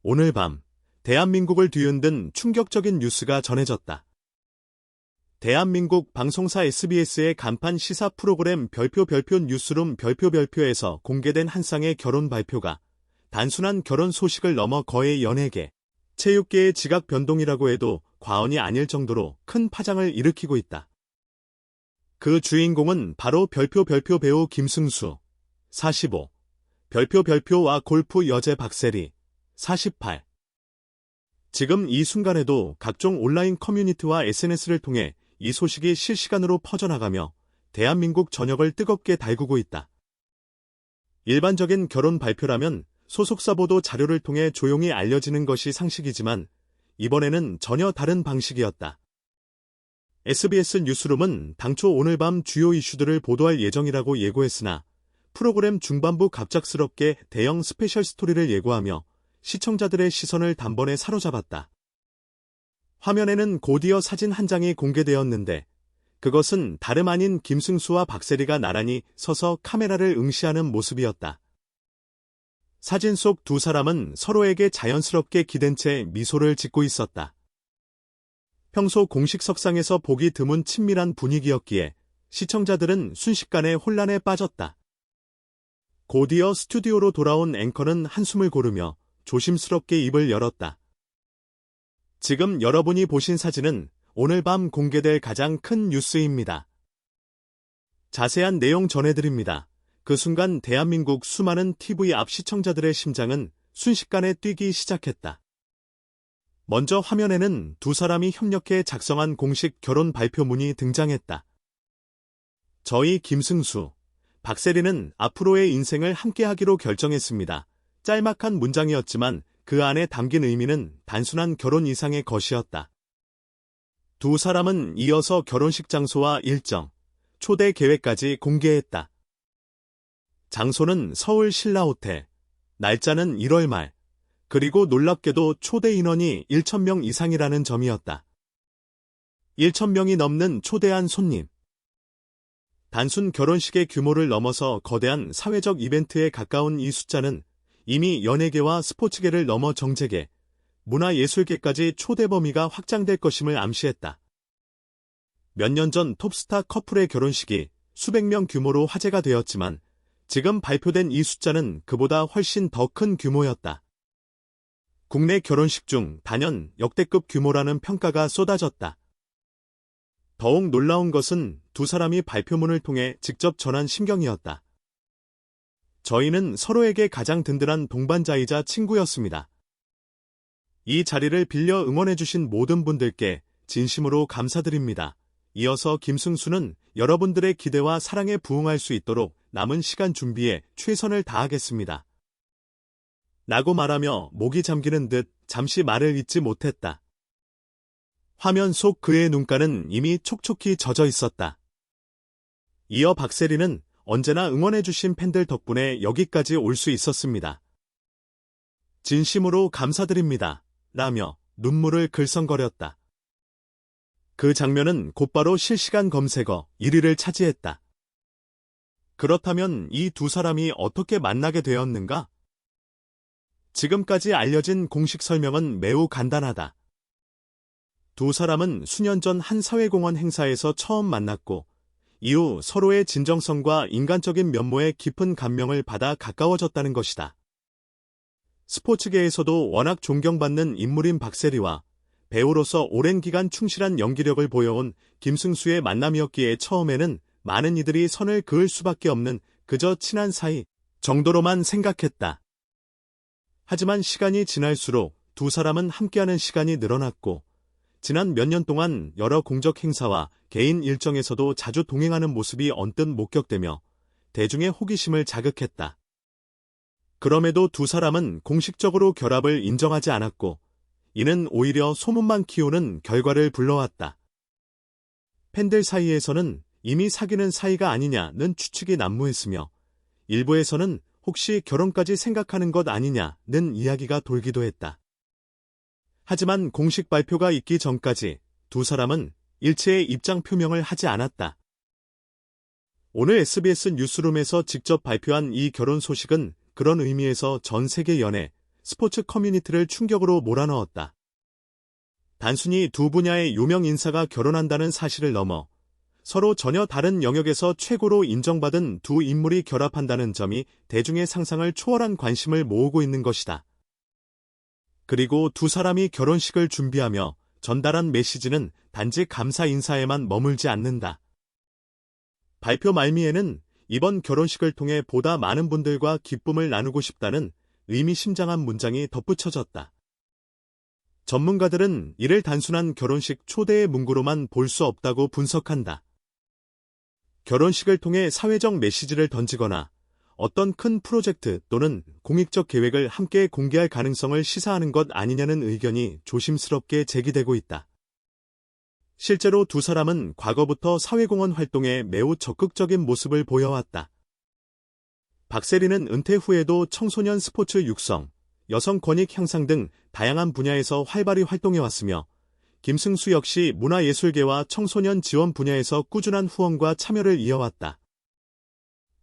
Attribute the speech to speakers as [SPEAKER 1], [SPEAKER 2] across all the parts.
[SPEAKER 1] 오늘 밤 대한민국을 뒤흔든 충격적인 뉴스가 전해졌다. 대한민국 방송사 SBS의 간판 시사 프로그램 별표 뉴스룸 별표에서 공개된 한 쌍의 결혼 발표가 단순한 결혼 소식을 넘어 거의 연예계, 체육계의 지각 변동이라고 해도 과언이 아닐 정도로 큰 파장을 일으키고 있다. 그 주인공은 바로 별표 배우 김승수, 45, 별표와 골프 여제 박세리, 48. 지금 이 순간에도 각종 온라인 커뮤니티와 SNS를 통해 이 소식이 실시간으로 퍼져나가며 대한민국 전역을 뜨겁게 달구고 있다. 일반적인 결혼 발표라면 소속사 보도 자료를 통해 조용히 알려지는 것이 상식이지만 이번에는 전혀 다른 방식이었다. SBS 뉴스룸은 당초 오늘 밤 주요 이슈들을 보도할 예정이라고 예고했으나 프로그램 중반부 갑작스럽게 대형 스페셜 스토리를 예고하며 시청자들의 시선을 단번에 사로잡았다. 화면에는 곧이어 사진 한 장이 공개되었는데 그것은 다름 아닌 김승수와 박세리가 나란히 서서 카메라를 응시하는 모습이었다. 사진 속 두 사람은 서로에게 자연스럽게 기댄 채 미소를 짓고 있었다. 평소 공식 석상에서 보기 드문 친밀한 분위기였기에 시청자들은 순식간에 혼란에 빠졌다. 곧이어 스튜디오로 돌아온 앵커는 한숨을 고르며 조심스럽게 입을 열었다. 지금 여러분이 보신 사진은 오늘 밤 공개될 가장 큰 뉴스입니다. 자세한 내용 전해드립니다. 그 순간 대한민국 수많은 TV 앞 시청자들의 심장은 순식간에 뛰기 시작했다. 먼저 화면에는 두 사람이 협력해 작성한 공식 결혼 발표문이 등장했다. 저희 김승수, 박세리는 앞으로의 인생을 함께하기로 결정했습니다. 짤막한 문장이었지만 그 안에 담긴 의미는 단순한 결혼 이상의 것이었다. 두 사람은 이어서 결혼식 장소와 일정, 초대 계획까지 공개했다. 장소는 서울 신라호텔, 날짜는 1월 말, 그리고 놀랍게도 초대 인원이 1,000명 이상이라는 점이었다. 1,000명이 넘는 초대한 손님. 단순 결혼식의 규모를 넘어서 거대한 사회적 이벤트에 가까운 이 숫자는 이미 연예계와 스포츠계를 넘어 정재계, 문화예술계까지 초대 범위가 확장될 것임을 암시했다. 몇 년 전 톱스타 커플의 결혼식이 수백 명 규모로 화제가 되었지만 지금 발표된 이 숫자는 그보다 훨씬 더 큰 규모였다. 국내 결혼식 중 단연 역대급 규모라는 평가가 쏟아졌다. 더욱 놀라운 것은 두 사람이 발표문을 통해 직접 전한 심경이었다. 저희는 서로에게 가장 든든한 동반자이자 친구였습니다. 이 자리를 빌려 응원해주신 모든 분들께 진심으로 감사드립니다. 이어서 김승수는 여러분들의 기대와 사랑에 부응할 수 있도록 남은 시간 준비에 최선을 다하겠습니다. 라고 말하며 목이 잠기는 듯 잠시 말을 잇지 못했다. 화면 속 그의 눈가는 이미 촉촉히 젖어 있었다. 이어 박세리는 언제나 응원해주신 팬들 덕분에 여기까지 올 수 있었습니다. 진심으로 감사드립니다. 라며 눈물을 글썽거렸다. 그 장면은 곧바로 실시간 검색어 1위를 차지했다. 그렇다면 이 두 사람이 어떻게 만나게 되었는가? 지금까지 알려진 공식 설명은 매우 간단하다. 두 사람은 수년 전 한 사회공헌 행사에서 처음 만났고 이후 서로의 진정성과 인간적인 면모에 깊은 감명을 받아 가까워졌다는 것이다. 스포츠계에서도 워낙 존경받는 인물인 박세리와 배우로서 오랜 기간 충실한 연기력을 보여온 김승수의 만남이었기에 처음에는 많은 이들이 선을 그을 수밖에 없는 그저 친한 사이 정도로만 생각했다. 하지만 시간이 지날수록 두 사람은 함께하는 시간이 늘어났고 지난 몇 년 동안 여러 공적 행사와 개인 일정에서도 자주 동행하는 모습이 언뜻 목격되며 대중의 호기심을 자극했다. 그럼에도 두 사람은 공식적으로 결합을 인정하지 않았고 이는 오히려 소문만 키우는 결과를 불러왔다. 팬들 사이에서는 이미 사귀는 사이가 아니냐는 추측이 난무했으며 일부에서는 혹시 결혼까지 생각하는 것 아니냐는 이야기가 돌기도 했다. 하지만 공식 발표가 있기 전까지 두 사람은 일체의 입장 표명을 하지 않았다. 오늘 SBS 뉴스룸에서 직접 발표한 이 결혼 소식은 그런 의미에서 전 세계 연애, 스포츠 커뮤니티를 충격으로 몰아넣었다. 단순히 두 분야의 유명 인사가 결혼한다는 사실을 넘어 서로 전혀 다른 영역에서 최고로 인정받은 두 인물이 결합한다는 점이 대중의 상상을 초월한 관심을 모으고 있는 것이다. 그리고 두 사람이 결혼식을 준비하며 전달한 메시지는 단지 감사 인사에만 머물지 않는다. 발표 말미에는 이번 결혼식을 통해 보다 많은 분들과 기쁨을 나누고 싶다는 의미심장한 문장이 덧붙여졌다. 전문가들은 이를 단순한 결혼식 초대의 문구로만 볼 수 없다고 분석한다. 결혼식을 통해 사회적 메시지를 던지거나 어떤 큰 프로젝트 또는 공익적 계획을 함께 공개할 가능성을 시사하는 것 아니냐는 의견이 조심스럽게 제기되고 있다. 실제로 두 사람은 과거부터 사회공헌 활동에 매우 적극적인 모습을 보여왔다. 박세리는 은퇴 후에도 청소년 스포츠 육성, 여성 권익 향상 등 다양한 분야에서 활발히 활동해왔으며 김승수 역시 문화예술계와 청소년 지원 분야에서 꾸준한 후원과 참여를 이어왔다.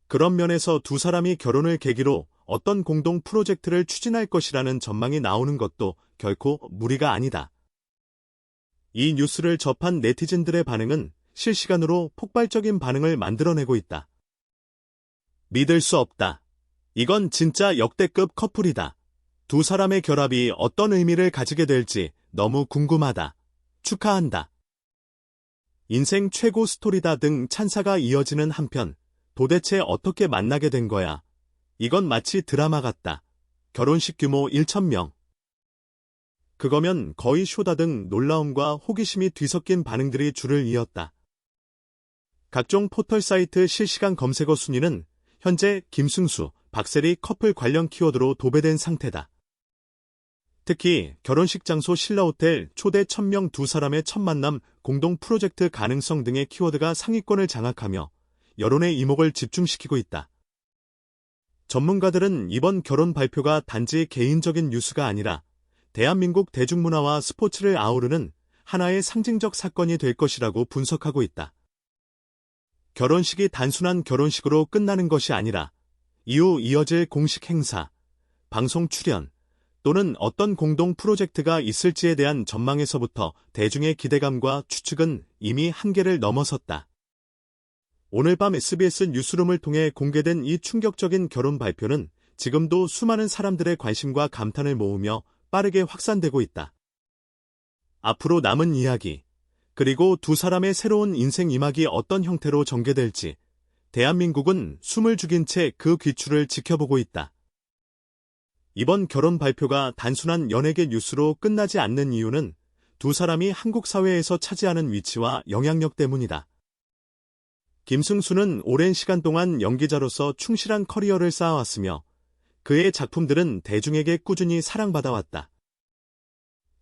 [SPEAKER 1] 그런 면에서 두 사람이 결혼을 계기로 어떤 공동 프로젝트를 추진할 것이라는 전망이 나오는 것도 결코 무리가 아니다. 이 뉴스를 접한 네티즌들의 반응은 실시간으로 폭발적인 반응을 만들어내고 있다. 믿을 수 없다. 이건 진짜 역대급 커플이다. 두 사람의 결합이 어떤 의미를 가지게 될지 너무 궁금하다. 축하한다. 인생 최고 스토리다 등 찬사가 이어지는 한편 도대체 어떻게 만나게 된 거야? 이건 마치 드라마 같다. 결혼식 규모 1,000명. 그거면 거의 쇼다 등 놀라움과 호기심이 뒤섞인 반응들이 줄을 이었다. 각종 포털 사이트 실시간 검색어 순위는 현재 김승수, 박세리 커플 관련 키워드로 도배된 상태다. 특히 결혼식 장소 신라호텔 초대 1,000명 두 사람의 첫 만남 공동 프로젝트 가능성 등의 키워드가 상위권을 장악하며 여론의 이목을 집중시키고 있다. 전문가들은 이번 결혼 발표가 단지 개인적인 뉴스가 아니라 대한민국 대중문화와 스포츠를 아우르는 하나의 상징적 사건이 될 것이라고 분석하고 있다. 결혼식이 단순한 결혼식으로 끝나는 것이 아니라 이후 이어질 공식 행사, 방송 출연 또는 어떤 공동 프로젝트가 있을지에 대한 전망에서부터 대중의 기대감과 추측은 이미 한계를 넘어섰다. 오늘 밤 SBS 뉴스룸을 통해 공개된 이 충격적인 결혼 발표는 지금도 수많은 사람들의 관심과 감탄을 모으며 빠르게 확산되고 있다. 앞으로 남은 이야기, 그리고 두 사람의 새로운 인생 이막이 어떤 형태로 전개될지 대한민국은 숨을 죽인 채 그 귀추를 지켜보고 있다. 이번 결혼 발표가 단순한 연예계 뉴스로 끝나지 않는 이유는 두 사람이 한국 사회에서 차지하는 위치와 영향력 때문이다. 김승수는 오랜 시간 동안 연기자로서 충실한 커리어를 쌓아왔으며 그의 작품들은 대중에게 꾸준히 사랑받아왔다.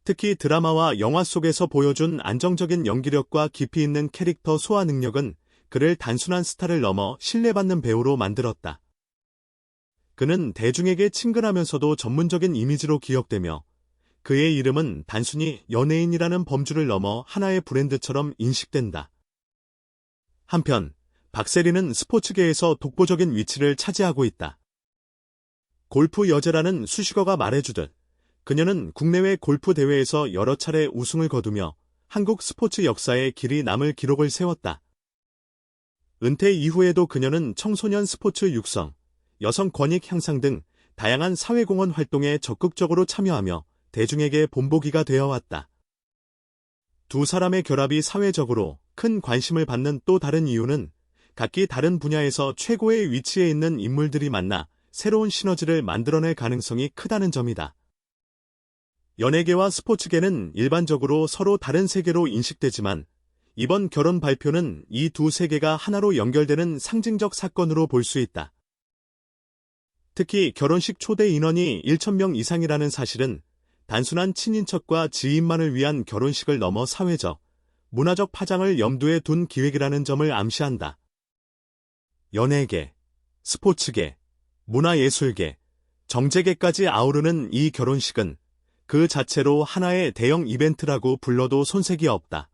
[SPEAKER 1] 특히 드라마와 영화 속에서 보여준 안정적인 연기력과 깊이 있는 캐릭터 소화 능력은 그를 단순한 스타를 넘어 신뢰받는 배우로 만들었다. 그는 대중에게 친근하면서도 전문적인 이미지로 기억되며 그의 이름은 단순히 연예인이라는 범주를 넘어 하나의 브랜드처럼 인식된다. 한편 박세리는 스포츠계에서 독보적인 위치를 차지하고 있다. 골프 여제라는 수식어가 말해주듯 그녀는 국내외 골프 대회에서 여러 차례 우승을 거두며 한국 스포츠 역사에 길이 남을 기록을 세웠다. 은퇴 이후에도 그녀는 청소년 스포츠 육성, 여성 권익 향상 등 다양한 사회공헌 활동에 적극적으로 참여하며 대중에게 본보기가 되어왔다. 두 사람의 결합이 사회적으로 큰 관심을 받는 또 다른 이유는 각기 다른 분야에서 최고의 위치에 있는 인물들이 만나 새로운 시너지를 만들어낼 가능성이 크다는 점이다. 연예계와 스포츠계는 일반적으로 서로 다른 세계로 인식되지만 이번 결혼 발표는 이 두 세계가 하나로 연결되는 상징적 사건으로 볼 수 있다. 특히 결혼식 초대 인원이 1,000명 이상이라는 사실은 단순한 친인척과 지인만을 위한 결혼식을 넘어 사회적, 문화적 파장을 염두에 둔 기획이라는 점을 암시한다. 연예계, 스포츠계, 문화예술계, 정재계까지 아우르는 이 결혼식은 그 자체로 하나의 대형 이벤트라고 불러도 손색이 없다.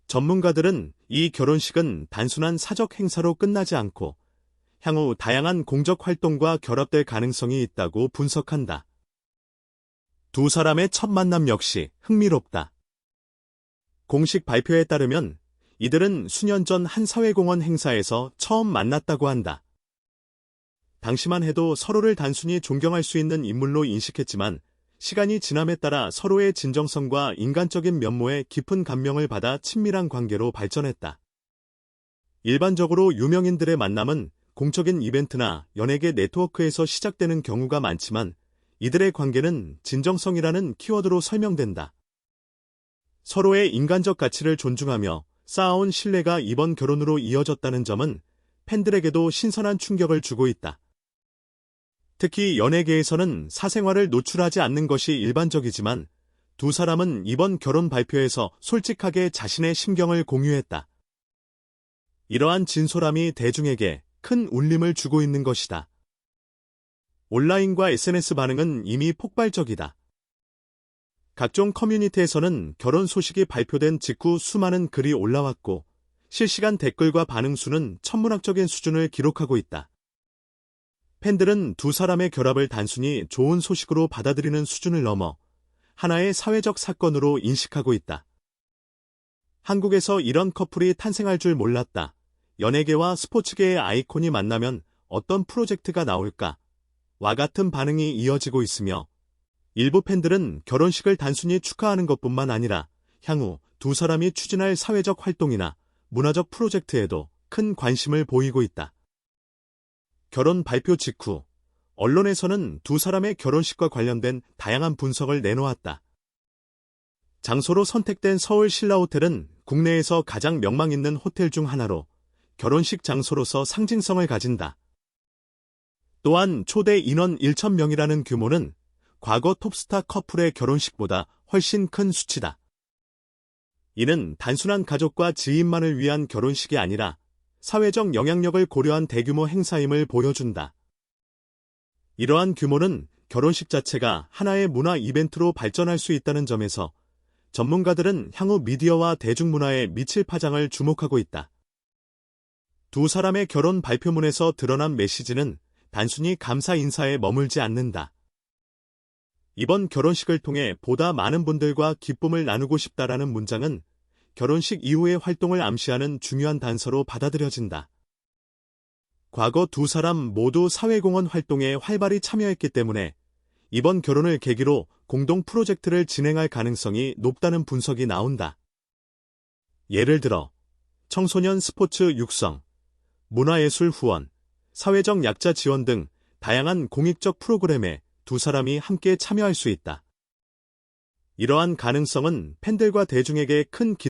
[SPEAKER 1] 전문가들은 이 결혼식은 단순한 사적 행사로 끝나지 않고 향후 다양한 공적 활동과 결합될 가능성이 있다고 분석한다. 두 사람의 첫 만남 역시 흥미롭다. 공식 발표에 따르면 이들은 수년 전 한 사회공헌 행사에서 처음 만났다고 한다. 당시만 해도 서로를 단순히 존경할 수 있는 인물로 인식했지만 시간이 지남에 따라 서로의 진정성과 인간적인 면모에 깊은 감명을 받아 친밀한 관계로 발전했다. 일반적으로 유명인들의 만남은 공적인 이벤트나 연예계 네트워크에서 시작되는 경우가 많지만 이들의 관계는 진정성이라는 키워드로 설명된다. 서로의 인간적 가치를 존중하며 쌓아온 신뢰가 이번 결혼으로 이어졌다는 점은 팬들에게도 신선한 충격을 주고 있다. 특히 연예계에서는 사생활을 노출하지 않는 것이 일반적이지만 두 사람은 이번 결혼 발표에서 솔직하게 자신의 심경을 공유했다. 이러한 진솔함이 대중에게 큰 울림을 주고 있는 것이다. 온라인과 SNS 반응은 이미 폭발적이다. 각종 커뮤니티에서는 결혼 소식이 발표된 직후 수많은 글이 올라왔고 실시간 댓글과 반응 수는 천문학적인 수준을 기록하고 있다. 팬들은 두 사람의 결합을 단순히 좋은 소식으로 받아들이는 수준을 넘어 하나의 사회적 사건으로 인식하고 있다. 한국에서 이런 커플이 탄생할 줄 몰랐다. 연예계와 스포츠계의 아이콘이 만나면 어떤 프로젝트가 나올까? 와 같은 반응이 이어지고 있으며 일부 팬들은 결혼식을 단순히 축하하는 것뿐만 아니라 향후 두 사람이 추진할 사회적 활동이나 문화적 프로젝트에도 큰 관심을 보이고 있다. 결혼 발표 직후 언론에서는 두 사람의 결혼식과 관련된 다양한 분석을 내놓았다. 장소로 선택된 서울 신라호텔은 국내에서 가장 명망 있는 호텔 중 하나로 결혼식 장소로서 상징성을 가진다. 또한 초대 인원 1,000명이라는 규모는 과거 톱스타 커플의 결혼식보다 훨씬 큰 수치다. 이는 단순한 가족과 지인만을 위한 결혼식이 아니라 사회적 영향력을 고려한 대규모 행사임을 보여준다. 이러한 규모는 결혼식 자체가 하나의 문화 이벤트로 발전할 수 있다는 점에서 전문가들은 향후 미디어와 대중문화에 미칠 파장을 주목하고 있다. 두 사람의 결혼 발표문에서 드러난 메시지는 단순히 감사 인사에 머물지 않는다. 이번 결혼식을 통해 보다 많은 분들과 기쁨을 나누고 싶다라는 문장은 결혼식 이후의 활동을 암시하는 중요한 단서로 받아들여진다. 과거 두 사람 모두 사회공헌 활동에 활발히 참여했기 때문에 이번 결혼을 계기로 공동 프로젝트를 진행할 가능성이 높다는 분석이 나온다. 예를 들어 청소년 스포츠 육성, 문화예술 후원, 사회적 약자 지원 등 다양한 공익적 프로그램에 두 사람이 함께 참여할 수 있다. 이러한 가능성은 팬들과 대중에게 큰